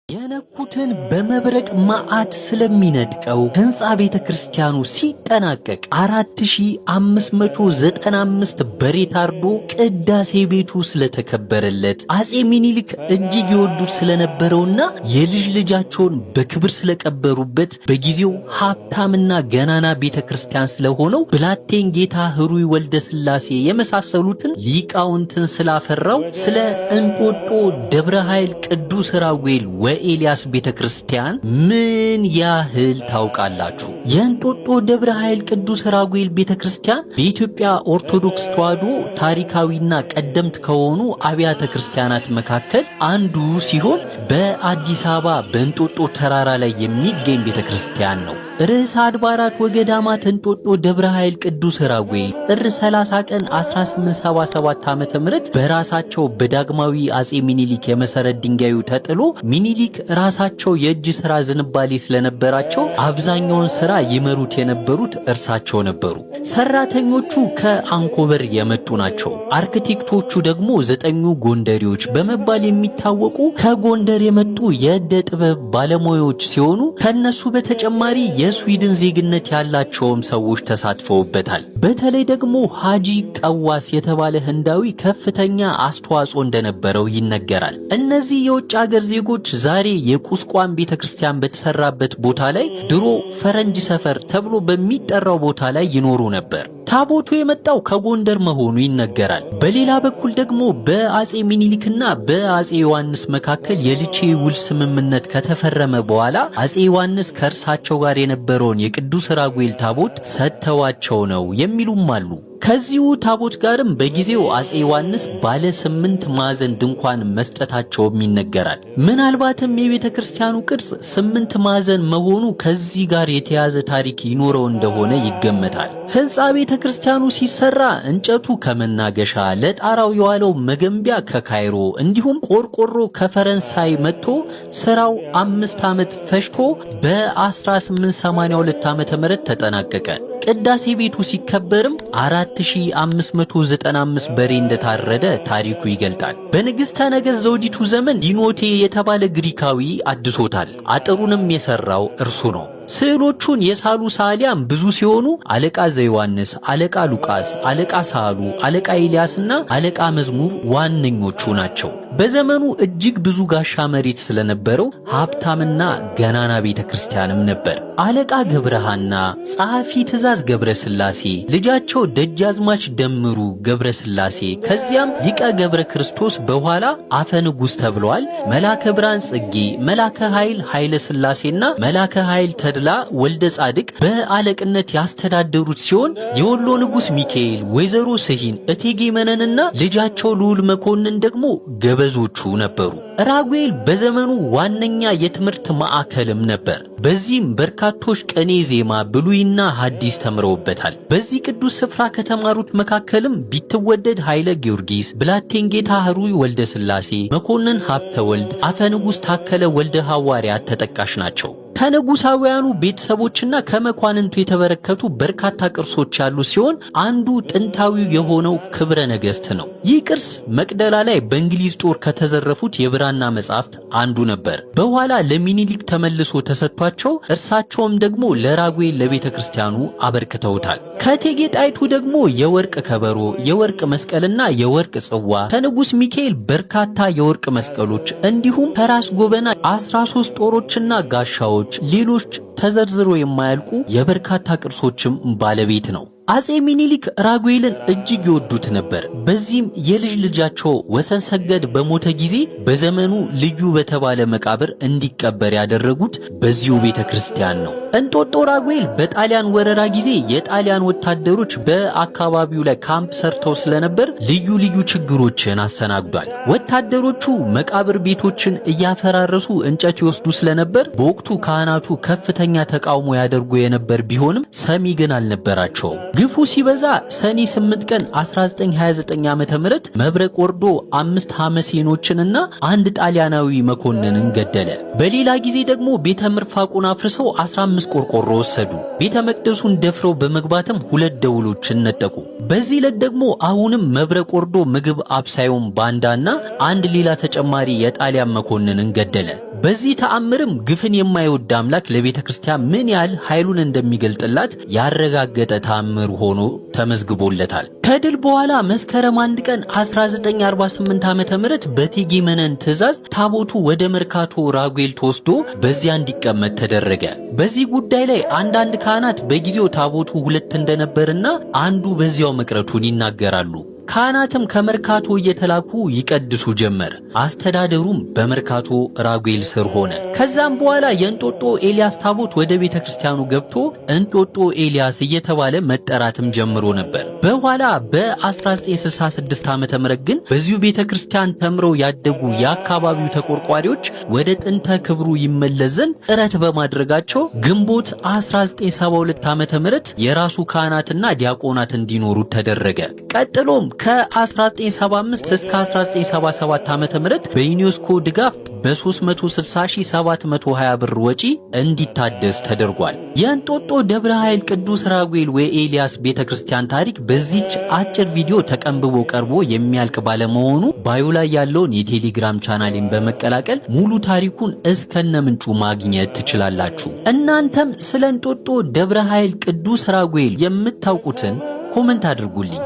የነኩትን በመብረቅ ማዓት ስለሚነጥቀው ህንጻ ቤተክርስቲያኑ ሲጠናቀቅ 4595 በሬ ታርዶ ቅዳሴ ቤቱ ስለተከበረለት አጼ ሚኒሊክ እጅግ ይወዱት ስለነበረውና የልጅ ልጃቸውን በክብር ስለቀበሩበት በጊዜው ሀብታምና ገናና ቤተክርስቲያን ስለሆነው ብላቴን ጌታ ህሩይ ወልደ ስላሴ የመሳሰሉትን ሊቃውንትን ስላፈራው ስለ እንጦጦ ደብረ ኃይል ቅዱስ ራጉኤል ኤልያስ ቤተክርስቲያን ምን ያህል ታውቃላችሁ? የእንጦጦ ደብረ ኃይል ቅዱስ ራጉኤል ቤተክርስቲያን በኢትዮጵያ ኦርቶዶክስ ተዋሕዶ ታሪካዊና ቀደምት ከሆኑ አብያተ ክርስቲያናት መካከል አንዱ ሲሆን በአዲስ አበባ በእንጦጦ ተራራ ላይ የሚገኝ ቤተክርስቲያን ነው። ርዕሰ አድባራት ወገዳማት እንጦጦ ደብረ ኃይል ቅዱስ ራጉኤል ጥር 30 ቀን 1877 ዓ.ም በራሳቸው በዳግማዊ አጼ ሚኒሊክ የመሰረት ድንጋዩ ተጥሎ ሚኒሊክ ራሳቸው የእጅ ሥራ ዝንባሌ ስለነበራቸው አብዛኛውን ሥራ ይመሩት የነበሩት እርሳቸው ነበሩ። ሰራተኞቹ ከአንኮበር የመጡ ናቸው። አርኪቴክቶቹ ደግሞ 9 ጎንደሬዎች በመባል የሚታወቁ ከጎንደር የመጡ የዕደ ጥበብ ባለሙያዎች ሲሆኑ ከነሱ በተጨማሪ የስዊድን ዜግነት ያላቸውም ሰዎች ተሳትፈውበታል። በተለይ ደግሞ ሃጂ ቀዋስ የተባለ ህንዳዊ ከፍተኛ አስተዋጽኦ እንደነበረው ይነገራል። እነዚህ የውጭ ሀገር ዜጎች ዛሬ የቁስቋም ቤተክርስቲያን በተሰራበት ቦታ ላይ ድሮ ፈረንጅ ሰፈር ተብሎ በሚጠራው ቦታ ላይ ይኖሩ ነበር። ታቦቱ የመጣው ከጎንደር መሆኑ ይነገራል። በሌላ በኩል ደግሞ በአጼ ሚኒሊክና በአጼ ዮሐንስ መካከል የልቼ ውል ስምምነት ከተፈረመ በኋላ አጼ ዮሐንስ ከእርሳቸው ጋር የነበረውን የቅዱስ ራጉኤል ታቦት ሰጥተዋቸው ነው የሚሉም አሉ። ከዚሁ ታቦት ጋርም በጊዜው አጼ ዮሐንስ ባለ 8 ማዕዘን ድንኳን መስጠታቸውም ይነገራል። ምናልባትም የቤተ ክርስቲያኑ ቅርጽ 8 ማዕዘን መሆኑ ከዚህ ጋር የተያዘ ታሪክ ይኖረው እንደሆነ ይገመታል። ህንጻ ቤተ ክርስቲያኑ ሲሰራ እንጨቱ ከመናገሻ፣ ለጣራው የዋለው መገንቢያ ከካይሮ እንዲሁም ቆርቆሮ ከፈረንሳይ መጥቶ ስራው 5 ዓመት ፈጅቶ በ1882 ዓ.ም ተጠናቀቀ። ቅዳሴ ቤቱ ሲከበርም 4595 በሬ እንደታረደ ታሪኩ ይገልጣል። በንግሥተ ነገሥት ዘውዲቱ ዘመን ዲኖቴ የተባለ ግሪካዊ አድሶታል። አጥሩንም የሰራው እርሱ ነው። ስዕሎቹን የሳሉ ሰዓሊያን ብዙ ሲሆኑ አለቃ ዘዮሐንስ፣ አለቃ ሉቃስ፣ አለቃ ሳሉ፣ አለቃ ኤልያስና አለቃ መዝሙር ዋነኞቹ ናቸው። በዘመኑ እጅግ ብዙ ጋሻ መሬት ስለነበረው ሀብታምና ገናና ቤተክርስቲያንም ነበር። አለቃ ገብረሃና፣ ጸሐፊ ትእዛዝ ገብረ ስላሴ፣ ልጃቸው ደጃዝማች ደምሩ ገብረ ስላሴ፣ ከዚያም ሊቀ ገብረ ክርስቶስ በኋላ አፈ ንጉሥ ተብለዋል። መላከ ብርሃን ጽጌ፣ መላከ ኃይል ኃይለ ስላሴና መላከ ኃይል ተድላ ወልደ ጻድቅ በአለቅነት ያስተዳደሩት ሲሆን የወሎ ንጉሥ ሚካኤል፣ ወይዘሮ ስሂን፣ እቴጌ መነንና ልጃቸው ልዑል መኮንን ደግሞ ገበዞቹ ነበሩ። ራጉኤል በዘመኑ ዋነኛ የትምህርት ማዕከልም ነበር። በዚህም በርካቶች ቅኔ፣ ዜማ፣ ብሉይና ሐዲስ ተምረውበታል። በዚህ ቅዱስ ስፍራ ከተማሩት መካከልም ቢትወደድ ኃይለ ጊዮርጊስ፣ ብላቴን ጌታ ህሩይ ወልደ ስላሴ፣ መኮንን ሀብተ ወልድ፣ አፈ ንጉሥ ታከለ ወልደ ሐዋርያት ተጠቃሽ ናቸው። ከንጉሳውያኑ ቤተሰቦችና ከመኳንንቱ የተበረከቱ በርካታ ቅርሶች ያሉ ሲሆን አንዱ ጥንታዊው የሆነው ክብረ ነገሥት ነው። ይህ ቅርስ መቅደላ ላይ በእንግሊዝ ጦር ከተዘረፉት የብራና መጻሕፍት አንዱ ነበር። በኋላ ለሚኒሊክ ተመልሶ ተሰጥቷቸው እርሳቸውም ደግሞ ለራጉኤል ለቤተ ክርስቲያኑ አበርክተውታል። ከእቴጌ ጣይቱ ደግሞ የወርቅ ከበሮ፣ የወርቅ መስቀልና የወርቅ ጽዋ፣ ከንጉሥ ሚካኤል በርካታ የወርቅ መስቀሎች እንዲሁም ከራስ ጎበና 13 ጦሮችና ጋሻዎች ሌሎች ተዘርዝሮ የማያልቁ የበርካታ ቅርሶችም ባለቤት ነው። አጼ ሚኒሊክ ራጉኤልን እጅግ ይወዱት ነበር። በዚህም የልጅ ልጃቸው ወሰን ሰገድ በሞተ ጊዜ በዘመኑ ልዩ በተባለ መቃብር እንዲቀበር ያደረጉት በዚሁ ቤተክርስቲያን ነው። እንጦጦ ራጉኤል በጣሊያን ወረራ ጊዜ የጣሊያን ወታደሮች በአካባቢው ላይ ካምፕ ሰርተው ስለነበር ልዩ ልዩ ችግሮችን አስተናግዷል። ወታደሮቹ መቃብር ቤቶችን እያፈራረሱ እንጨት ይወስዱ ስለነበር በወቅቱ ካህናቱ ከፍተኛ ተቃውሞ ያደርጉ የነበር ቢሆንም ሰሚ ግን አልነበራቸውም። ግፉ ሲበዛ ሰኔ 8 ቀን 1929 ዓመተ ምህረት መብረቅ ወርዶ 5 ሐመሴኖችንና አንድ ጣሊያናዊ መኮንንን ገደለ። በሌላ ጊዜ ደግሞ ቤተ ምርፋቁን አፍርሰው 15 ቆርቆሮ ወሰዱ። ቤተ መቅደሱን ደፍረው በመግባትም 2 ደውሎችን ነጠቁ። በዚህ ዕለት ደግሞ አሁንም መብረቅ ወርዶ ምግብ አብሳዩን ባንዳና አንድ ሌላ ተጨማሪ የጣሊያን መኮንንን ገደለ። በዚህ ተአምርም ግፍን የማይወድ አምላክ ለቤተ ክርስቲያን ምን ያህል ኃይሉን እንደሚገልጥላት ያረጋገጠ ተአምር ሆኖ ተመዝግቦለታል። ከድል በኋላ መስከረም 1 ቀን 1948 ዓመተ ምህረት በእቴጌ መነን ትዕዛዝ ታቦቱ ወደ መርካቶ ራጉኤል ተወስዶ በዚያ እንዲቀመጥ ተደረገ። በዚህ ጉዳይ ላይ አንዳንድ ካህናት በጊዜው ታቦቱ 2 እንደነበርና አንዱ በዚያው መቅረቱን ይናገራሉ። ካህናትም ከመርካቶ እየተላኩ ይቀድሱ ጀመር። አስተዳደሩም በመርካቶ ራጉኤል ስር ሆነ። ከዛም በኋላ የእንጦጦ ኤልያስ ታቦት ወደ ቤተ ክርስቲያኑ ገብቶ እንጦጦ ኤልያስ እየተባለ መጠራትም ጀምሮ ነበር። በኋላ በ1966 ዓመተ ምህረት ግን በዚሁ ቤተ ክርስቲያን ተምረው ያደጉ የአካባቢው ተቆርቋሪዎች ወደ ጥንተ ክብሩ ይመለስ ዘንድ ጥረት በማድረጋቸው ግንቦት 1972 ዓመተ ምህረት የራሱ ካህናትና ዲያቆናት እንዲኖሩት ተደረገ። ቀጥሎም ከ1975 እስከ 1977 ዓመተ ምህረት በዩኔስኮ ድጋፍ በ360,720 ብር ወጪ እንዲታደስ ተደርጓል። የእንጦጦ ደብረ ኃይል ቅዱስ ራጉኤል ወኤልያስ ቤተክርስቲያን ታሪክ በዚች አጭር ቪዲዮ ተቀንብቦ ቀርቦ የሚያልቅ ባለመሆኑ ባዮ ላይ ያለውን የቴሌግራም ቻናሌን በመቀላቀል ሙሉ ታሪኩን እስከነምንጩ ማግኘት ትችላላችሁ። እናንተም ስለ እንጦጦ ደብረ ኃይል ቅዱስ ራጉኤል የምታውቁትን ኮሜንት አድርጉልኝ።